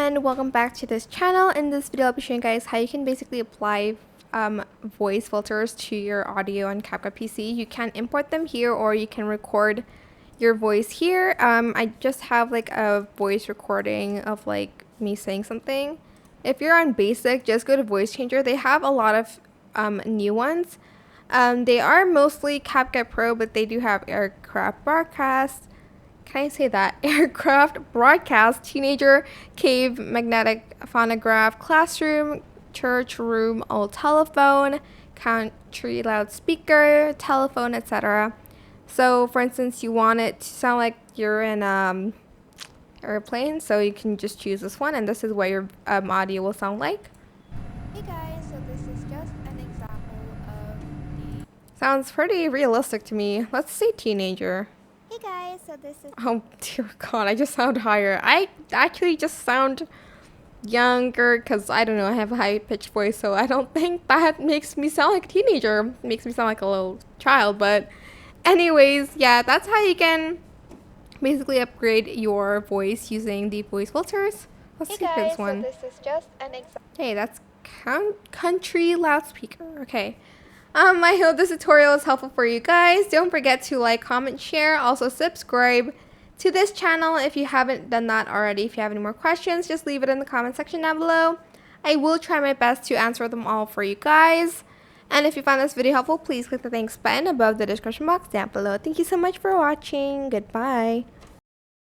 and welcome back to this channel. In this video I'll be showing you guys how you can basically apply voice filters to your audio on CapCut PC. You can import them here or you can record your voice here. I just have like a voice recording of like me saying something. If you're on basic, just go to voice changer. They have a lot of new ones. They are mostly CapCut Pro, but they do have aircraft broadcast. Can I say that? Aircraft broadcast, teenager, cave, magnetic phonograph, classroom, church room, old telephone, country loudspeaker, telephone, etc. So for instance, you want it to sound like you're in airplane, so you can just choose this one, and this is what your audio will sound like. Hey guys, so this is just an example of the... Sounds pretty realistic to me. Let's say teenager. Hey guys, so this is... Oh dear God, I just sound higher. I actually just sound younger because I don't know, I have a high pitched voice, so I don't think that makes me sound like a teenager. It makes me sound like a little child. But anyways, yeah, that's how you can basically upgrade your voice using the voice filters. Let's see this one. So this is just an example. Okay, that's country loudspeaker. Okay. I hope this tutorial is helpful for you guys. Don't forget to like, comment, share. Also subscribe to this channel if you haven't done that already. If you have any more questions, just leave it in the comment section down below. I will try my best to answer them all for you guys. And if you found this video helpful, please click the thanks button above the description box down below. Thank you so much for watching. Goodbye.